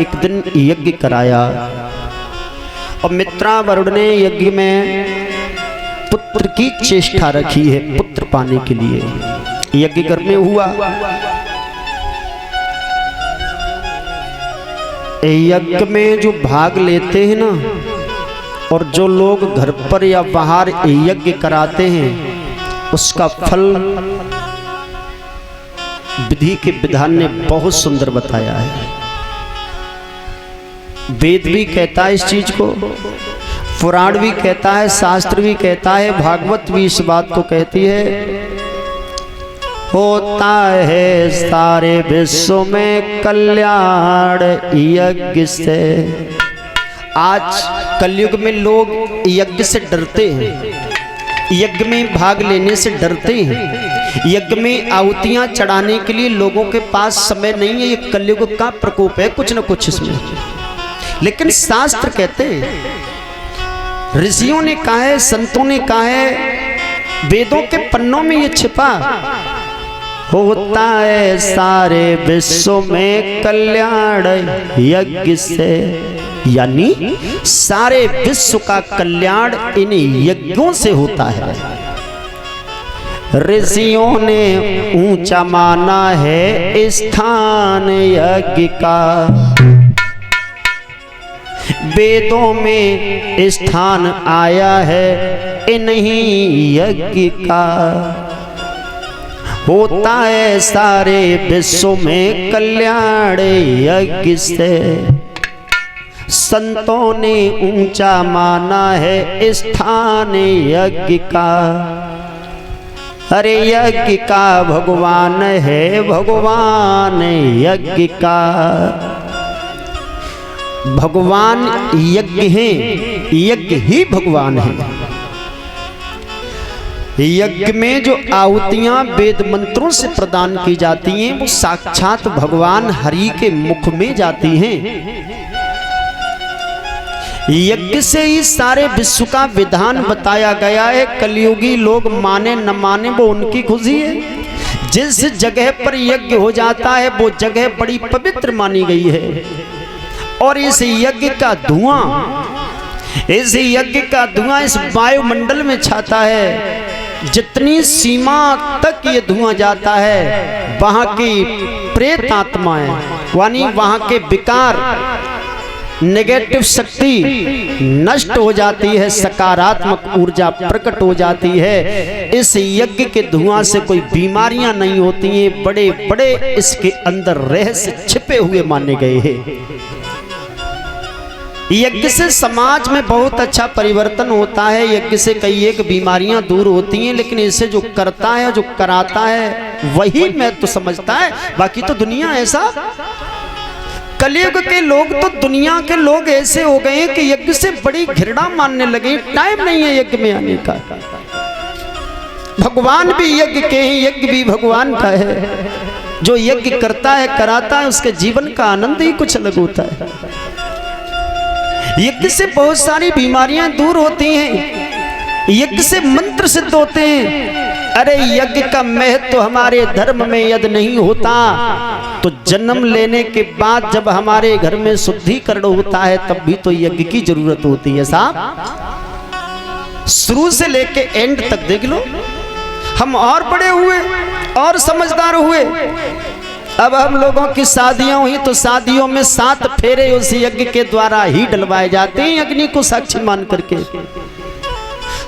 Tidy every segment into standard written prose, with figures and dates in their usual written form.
एक दिन यज्ञ कराया और मित्रा वरुण ने यज्ञ में पुत्र की चेष्टा रखी है, पुत्र पाने के लिए यज्ञ घर में हुआ। यज्ञ में जो भाग लेते हैं ना, और जो लोग घर पर या बाहर यज्ञ कराते हैं, उसका फल विधि के विधान ने बहुत सुंदर बताया है। वेद भी कहता है इस चीज को, पुराण भी कहता है, शास्त्र भी कहता है, भागवत भी इस बात को कहती है। होता है सारे विश्व में कल्याण यज्ञ से। आज कलयुग में लोग यज्ञ से डरते हैं, यज्ञ में भाग लेने से डरते हैं, यज्ञ में आहुतियां चढ़ाने के लिए लोगों के पास समय नहीं है। ये कलयुग का प्रकोप है कुछ न कुछ इसमें। लेकिन शास्त्र कहते हैं, ऋषियों ने कहा है, संतों ने कहा है, वेदों के पन्नों में ये छिपा। होता है सारे विश्व में कल्याण यज्ञ से, यानी सारे विश्व का कल्याण इन यज्ञों से होता है। ऋषियों ने ऊंचा माना है स्थान यज्ञ का, वेदों में स्थान आया है इन्हीं यज्ञ का। होता है सारे विश्व में कल्याण यज्ञ से, संतों ने ऊंचा माना है स्थान यज्ञ का। अरे यज्ञ का भगवान है, भगवान यज्ञ का। भगवान यज्ञ है, यज्ञ ही भगवान है। यज्ञ में जो आहुतियां वेद मंत्रों से प्रदान की जाती हैं, वो साक्षात भगवान हरि के मुख में जाती हैं। यज्ञ से ही सारे विश्व का विधान बताया गया है। कलयुगी लोग माने न माने वो उनकी खुशी है। जिस जगह पर यज्ञ हो जाता है वो जगह बड़ी पवित्र मानी गई है। और इस यज्ञ का धुआं, इस यज्ञ का धुआं इस वायुमंडल में छाता है। जितनी सीमा तक ये धुआं जाता है, वहां की प्रेत आत्माएं, यानी वहां के विकार, नेगेटिव शक्ति नष्ट हो जाती है, सकारात्मक ऊर्जा प्रकट हो जाती है। इस यज्ञ के धुआं से कोई बीमारियां नहीं होती हैं। बड़े बड़े इसके अंदर रहस्य छिपे हुए माने गए हैं। यज्ञ से समाज में बहुत अच्छा परिवर्तन होता है। यज्ञ से कई एक बीमारियां दूर होती हैं, लेकिन इसे जो करता है, जो कराता है, वही मैं तो समझता है। बाकी तो दुनिया ऐसा, कलयुग के लोग तो दुनिया के लोग ऐसे हो गए हैं कि यज्ञ से बड़ी घृणा मानने लगे। टाइम नहीं है यज्ञ में आने का। भगवान भी यज्ञ के हैं, यज्ञ भी भगवान का है। जो यज्ञ करता है, कराता है, उसके जीवन का आनंद ही कुछ अलग होता है। यज्ञ से बहुत सारी बीमारियां दूर होती हैं, यज्ञ से मंत्र सिद्ध होते हैं। अरे यज्ञ का महत्व तो हमारे धर्म में यदि नहीं होता तो जन्म लेने के बाद जब हमारे घर में शुद्धिकरण होता है तब भी तो यज्ञ की जरूरत होती है साहब। शुरू से लेके एंड तक देख लो। हम और बड़े हुए और समझदार हुए। अब हम लोगों की शादियां हुई तो शादियों में 7 फेरे उस यज्ञ के द्वारा ही डलवाए जाते हैं, अग्नि को साक्षी मान करके।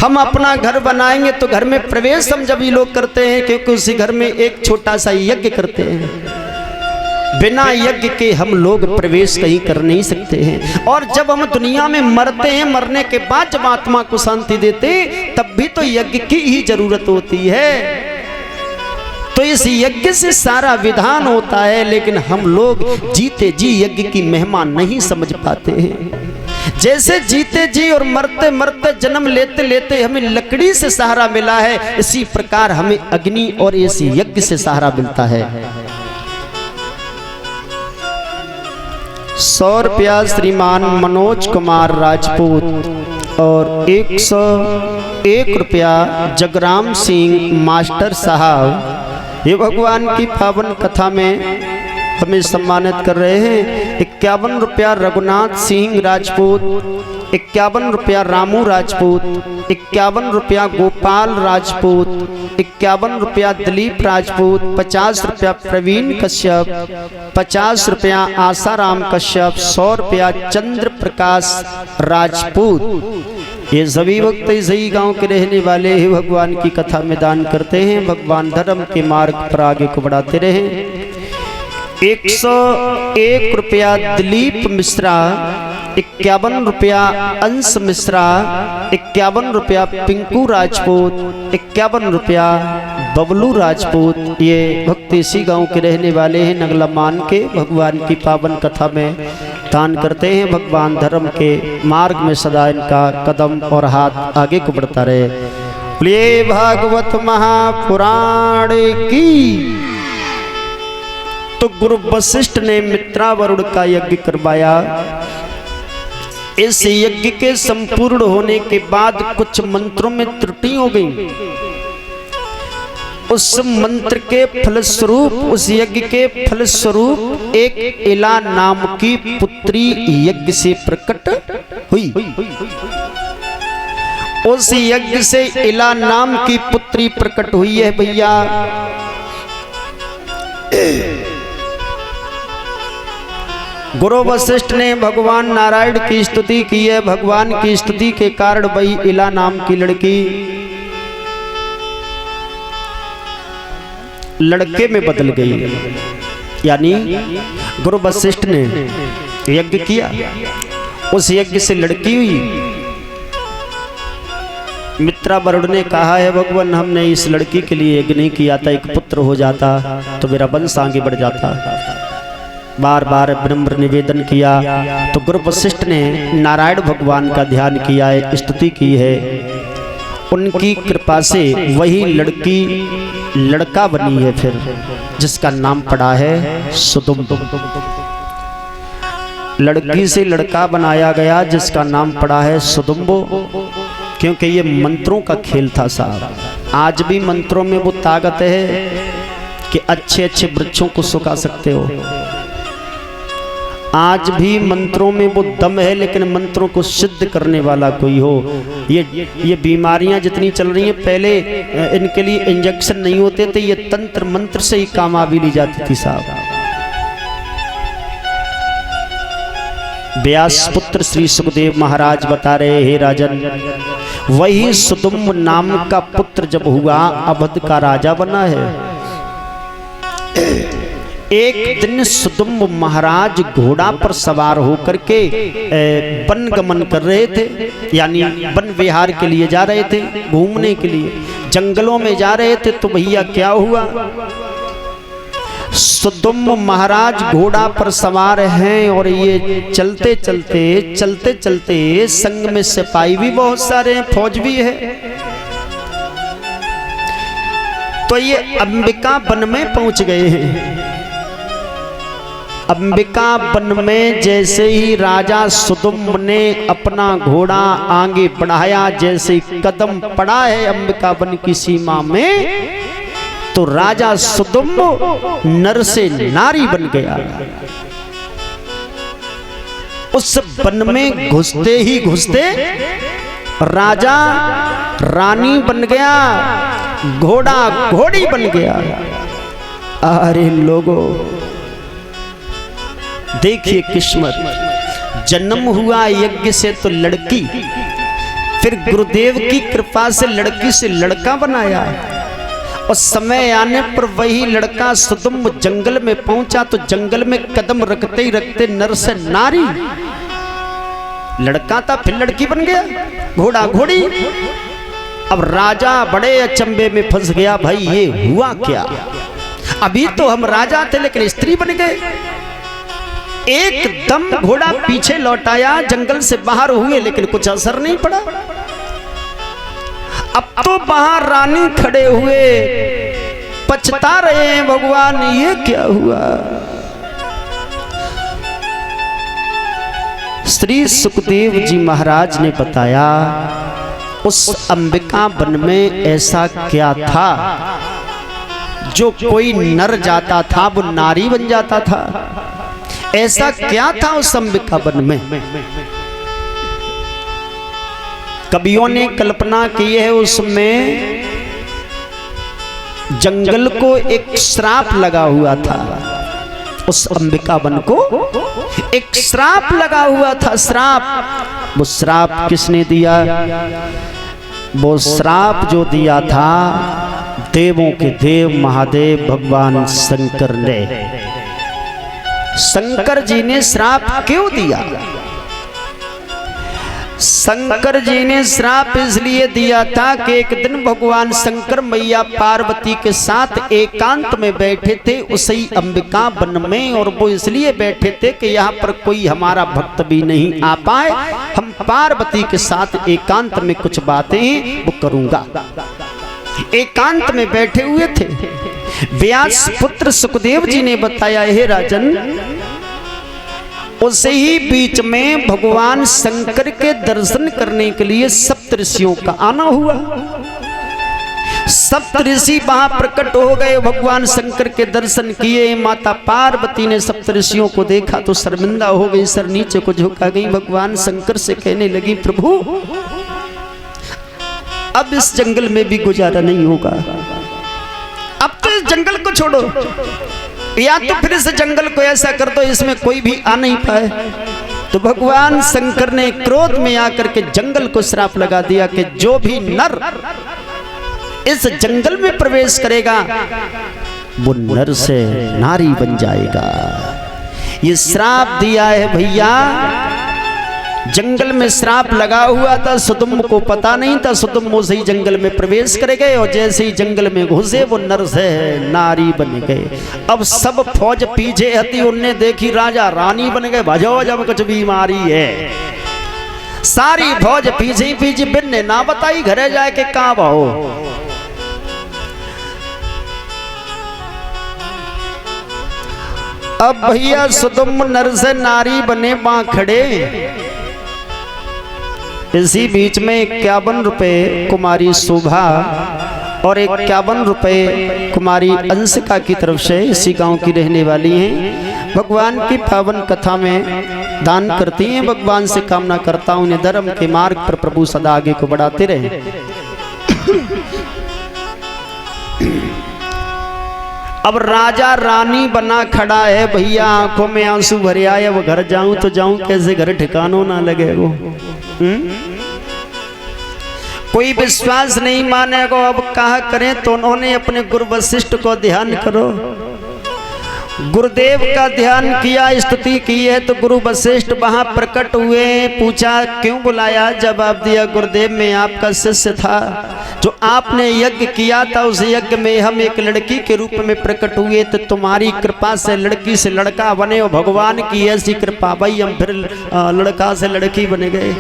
हम अपना घर बनाएंगे तो घर में प्रवेश हम जब ये लोग करते हैं, क्योंकि उसी घर में एक छोटा सा यज्ञ करते हैं। बिना यज्ञ के हम लोग प्रवेश कहीं कर नहीं सकते हैं। और जब हम दुनिया में मरते हैं, मरने के बाद जब आत्मा को शांति देते हैं, तब भी तो यज्ञ की ही जरूरत होती है। तो इस यज्ञ से सारा विधान होता है, लेकिन हम लोग जीते जी यज्ञ की महिमा नहीं समझ पाते हैं। जैसे जीते जी और मरते मरते, जन्म लेते लेते हमें लकड़ी से सहारा मिला है, इसी प्रकार हमें अग्नि और इस यज्ञ से सहारा मिलता है। 100 रुपया श्रीमान मनोज कुमार राजपूत और 101 रुपया जगराम सिंह मास्टर साहब। ये भगवान की पावन कथा में हमें सम्मानित कर रहे हैं। 51 रुपया रघुनाथ सिंह राजपूत, 51 रुपया रामू राजपूत, 51 रुपया गोपाल राजपूत, 51 रुपया दिलीप राजपूत, 50 रुपया प्रवीण कश्यप, 50 रुपया आसाराम कश्यप, 100 रुपया चंद्र प्रकाश राजपूत। ये सभी भक्त इसी गांव के रहने वाले हैं, भगवान की कथा में दान करते हैं। भगवान धर्म के मार्ग पर आगे को बढ़ाते रहे। 101 रुपया दिलीप मिश्रा, 51 रुपया अंश मिश्रा, 51 रुपया पिंकू राजपूत, 51 रुपया बबलू राजपूत। ये भक्त इसी गांव के रहने वाले हैं, नगला मान के भगवान की पावन कथा में दान करते हैं। भगवान धर्म के मार्ग में सदा इनका कदम और हाथ आगे को बढ़ता रहे। बोलिए भागवत महापुराण की। तो गुरु वशिष्ठ ने मित्रावरुण का यज्ञ करवाया। इस यज्ञ के संपूर्ण होने के बाद कुछ मंत्रों में त्रुटि हो गई। उस मंत्र के फलस्वरूप, उस यज्ञ के फलस्वरूप एक इला नाम की पुत्री यज्ञ से प्रकट हुई। उस यज्ञ से इला नाम की पुत्री प्रकट हुई है भैया। गुरु वशिष्ठ ने भगवान नारायण की स्तुति की है। भगवान की स्तुति के कारण वही इला नाम की लड़की लड़के में बदल गई। यानी गुरु वशिष्ठ ने यज्ञ किया, उस यज्ञ से लड़की हुई। मित्रावरुण ने कहा है भगवान हमने इस लड़की के लिए यज्ञ नहीं किया था, एक पुत्र हो जाता तो मेरा वंश आगे बढ़ जाता। बार बार विनम्र निवेदन किया तो गुरु वशिष्ठ ने नारायण भगवान का ध्यान किया है, स्तुति की है। उनकी कृपा से वही लड़की लड़का बनी है फिर, जिसका नाम पड़ा है सुदुम्ब। लड़की से लड़का बनाया गया जिसका नाम पड़ा है सुदुम्बो, क्योंकि ये मंत्रों का खेल था साहब। आज भी मंत्रों में वो ताकत है कि अच्छे अच्छे वृक्षों को सुखा सकते हो। आज भी मंत्रों में वो दम है, लेकिन मंत्रों को सिद्ध करने वाला कोई हो। ये बीमारियां जितनी चल रही हैं, पहले इनके लिए इंजेक्शन नहीं होते थे, ये तंत्र मंत्र से ही कामयाबी ली जाती थी साहब। व्यास पुत्र श्री सुखदेव महाराज बता रहे हे राजन, वही सुदुम्ब नाम का पुत्र जब हुआ अवध का राजा बना है। एक दिन सुदुम्ब महाराज घोड़ा पर सवार होकर के वन गमन कर रहे थे, यानी वन विहार के लिए जा रहे थे, घूमने के लिए जंगलों में जा रहे थे। तो भैया क्या हुआ, सुदुम्ब महाराज घोड़ा पर सवार हैं और ये चलते चलते संग में सिपाही भी बहुत सारे हैं, फौज भी है। तो ये अंबिका वन में पहुंच गए हैं। अंबिका वन में जैसे ही राजा सुदुम्ब ने अपना घोड़ा आगे बढ़ाया, जैसे ही कदम पड़ा है अंबिका वन की सीमा में, तो राजा सुदुम्ब नर से नारी बन गया। उस वन में घुसते ही घुसते राजा रानी बन गया, घोड़ा घोड़ी बन गया। अरे लोगों देखिए किस्मत, जन्म हुआ यज्ञ से तो लड़की, फिर गुरुदेव की कृपा से लड़की से लड़का बनाया। और समय आने पर वही लड़का सुदुम्ब जंगल में पहुंचा तो जंगल में कदम रखते ही रखते नर से नारी, लड़का था फिर लड़की बन गया, घोड़ा घोड़ी। अब राजा बड़े अचंभे में फंस गया, भाई ये हुआ क्या, अभी तो हम राजा थे लेकिन स्त्री बन गए। एकदम घोड़ा पीछे लौटाया, जंगल से बाहर हुए लेकिन कुछ असर नहीं पड़ा। अब तो बाहर रानी खड़े हुए पछता रहे हैं, भगवान ये क्या हुआ। श्री सुखदेव जी महाराज ने बताया उस अंबिका वन में ऐसा क्या था जो कोई नर जाता था वो नारी बन जाता था। ऐसा क्या था उस अंबिका वन में? कवियों ने कल्पना की है उसमें जंगल को एक श्राप लगा हुआ था। उस अंबिका वन को एक श्राप लगा हुआ था। श्राप, वो श्राप किसने दिया? वो श्राप जो दिया था देवों के देव महादेव भगवान शंकर ने। शंकर जी ने श्राप क्यों दिया? शंकर जी ने श्राप इसलिए दिया था कि एक दिन भगवान शंकर मैया पार्वती के साथ एकांत में बैठे थे उसी अंबिका वन में, और वो इसलिए बैठे थे कि यहाँ पर कोई हमारा भक्त भी नहीं आ पाए, हम पार्वती के साथ एकांत में कुछ बातें वो करूंगा। एकांत में बैठे हुए थे। व्यास पुत्र सुखदेव जी ने बताया, हे राजन, उसे ही बीच में भगवान शंकर के दर्शन करने के लिए सप्तऋषियों का आना हुआ। सप्तऋषि वहां प्रकट हो गए, भगवान शंकर के दर्शन किए। माता पार्वती ने सप्तऋषियों को देखा तो शर्मिंदा हो गई, सर नीचे को झुका गई। भगवान शंकर से कहने लगी, प्रभु अब इस जंगल में भी गुजारा नहीं होगा, अब तो इस जंगल को छोड़ो, या तो फिर इस जंगल को ऐसा कर दो इसमें कोई भी आ नहीं पाए। तो भगवान शंकर ने क्रोध में आकर के जंगल को श्राप लगा दिया कि जो भी नर इस जंगल में प्रवेश करेगा वो नर से नारी बन जाएगा। ये श्राप दिया है भैया। जंगल में श्राप लगा हुआ था, सुदुम्न को पता नहीं था। सुदुम्न उसी जंगल में प्रवेश कर गए और जैसे ही जंगल में घुसे वो नर से नारी बन गए। अब सब फौज पीछे हती, उनने देखी राजा रानी बन गए, भजो जब कुछ बीमारी है। सारी फौज पीछे पीछे, बिन ने ना बताई घरे जाए के कहाँ भाओ। अब भैया सुदुम्न नर से नारी बने वहां खड़े। इसी बीच में 51 रुपए कुमारी शोभा और 51 रुपए कुमारी अंशिका की तरफ से, इसी गांव की रहने वाली हैं, भगवान की पावन कथा में दान करती हैं। भगवान से कामना करता हूं उन्हें धर्म के मार्ग पर प्रभु सदा आगे को बढ़ाते रहे। अब राजा रानी बना खड़ा है भैया, आंखों में आंसू भरे आए। अब घर जाऊं तो जाऊं कैसे, घर ठिकानों ना लगे वो। कोई विश्वास नहीं मानेगा, अब कहा करें। तो उन्होंने अपने गुरु वशिष्ठ को ध्यान करो, गुरुदेव का ध्यान किया, स्तुति की है। तो गुरु वशिष्ठ वहां प्रकट हुए। पूछा क्यों बुलाया? जवाब दिया, गुरुदेव मैं आपका शिष्य था, जो आपने यज्ञ किया था उस यज्ञ में हम एक लड़की के रूप में प्रकट हुए। तो तुम्हारी कृपा से लड़की से लड़का बने, और भगवान की ऐसी कृपा भाई हम फिर लड़का से लड़की बन गए।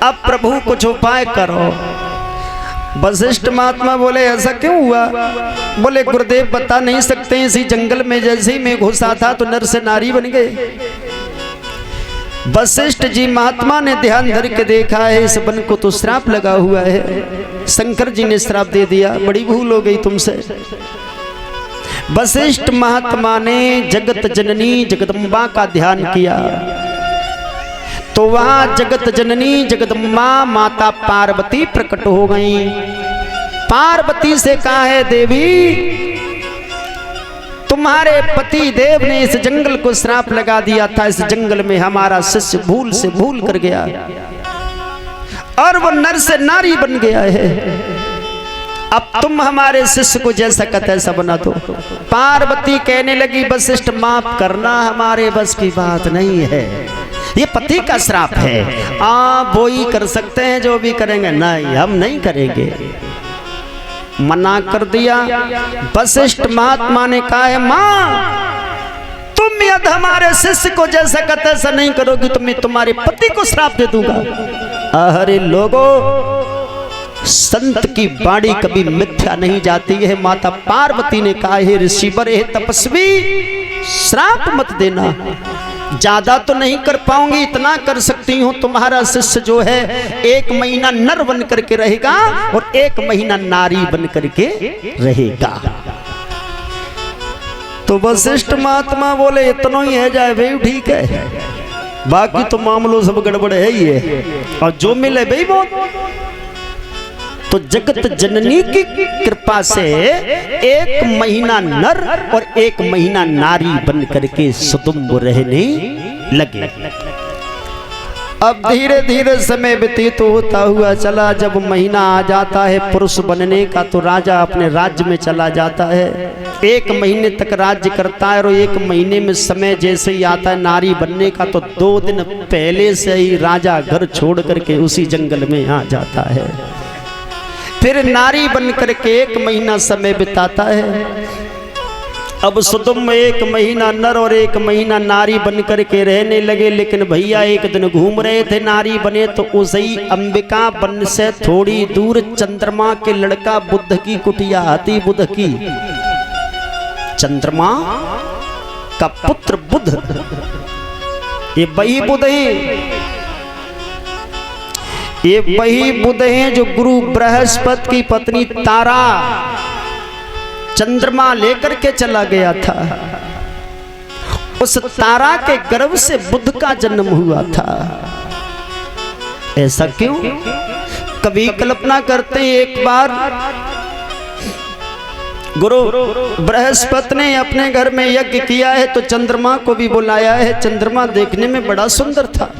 अब प्रभु कुछ उपाय करो। वशिष्ठ महात्मा बोले ऐसा क्यों हुआ? बोले गुरुदेव बता नहीं सकते, इसी जंगल में जैसे ही मैं घुसा था तो नर से नारी बन गए। वशिष्ठ जी महात्मा ने ध्यान धर के देखा है इस वन को तो श्राप लगा हुआ है, शंकर जी ने श्राप दे दिया, बड़ी भूल हो गई तुमसे। वशिष्ठ महात्मा ने जगत जननी जगदम्बा का ध्यान किया तो वहां जगत जननी जगदम्बा माता पार्वती प्रकट हो गई। पार्वती से कहा है, देवी तुम्हारे पति देव ने इस जंगल को श्राप लगा दिया था, इस जंगल में हमारा शिष्य भूल से भूल कर गया और वो नर से नारी बन गया है। अब तुम हमारे शिष्य को जैसा का तैसा बना दो। पार्वती कहने लगी, वशिष्ठ माफ करना, हमारे बस की बात नहीं है, ये पति का श्राप है। वो ही कर सकते हैं जो भी करेंगे, नहीं हम नहीं करेंगे। मना कर दिया। वशिष्ठ महात्मा ने कहा है, मां तुम यदि हमारे शिष्य को जैसा का तैसा नहीं करोगी तो मैं तुम्हारे पति को श्राप दे दूंगा। अरे लोगों, संत की वाणी कभी मिथ्या नहीं जाती है। माता पार्वती ने कहा, हे ऋषिवर, हे तपस्वी, श्राप मत देना, ज्यादा तो नहीं कर पाऊंगी, इतना कर सकती हूँ, तुम्हारा शिष्य जो है 1 महीना नर बन करके रहेगा और 1 महीना नारी बन करके रहेगा। तो वशिष्ठ महात्मा बोले इतना ही है जाए भाई ठीक है, बाकी तो मामलों सब गड़बड़ है ही है, और जो मिले भाई वो। तो जगत जननी की कृपा से 1 महीना नर और 1 महीना नारी बन करके सुदुम्ब रहने लगे। अब धीरे धीरे समय व्यतीत होता हुआ चला। जब महीना आ जाता है पुरुष बनने का तो राजा अपने राज्य में चला जाता है। 1 महीने तक राज्य करता है और 1 महीने में समय जैसे ही आता है नारी बनने का तो 2 दिन पहले से ही राजा घर छोड़ करके उसी जंगल में आ जाता है। फिर नारी बन करके 1 महीना समय बिताता है। अब सुदुम्ब 1 महीना नर और 1 महीना नारी बन करके रहने लगे। लेकिन भैया एक दिन घूम रहे थे नारी बने तो उसी अंबिका वन से थोड़ी दूर चंद्रमा के लड़का बुद्ध की कुटिया आती। बुद्ध की, चंद्रमा का पुत्र बुद्ध, ये वही बुद्ध है, ये वही बुद्ध हैं जो गुरु बृहस्पति की पत्नी तारा चंद्रमा लेकर के चला गया था। उस तारा के गर्भ से बुद्ध का जन्म हुआ था। ऐसा क्यों? कभी कल्पना करते एक बार गुरु बृहस्पति ने अपने घर में यज्ञ किया है तो चंद्रमा को भी बुलाया है। चंद्रमा देखने में बड़ा सुंदर था।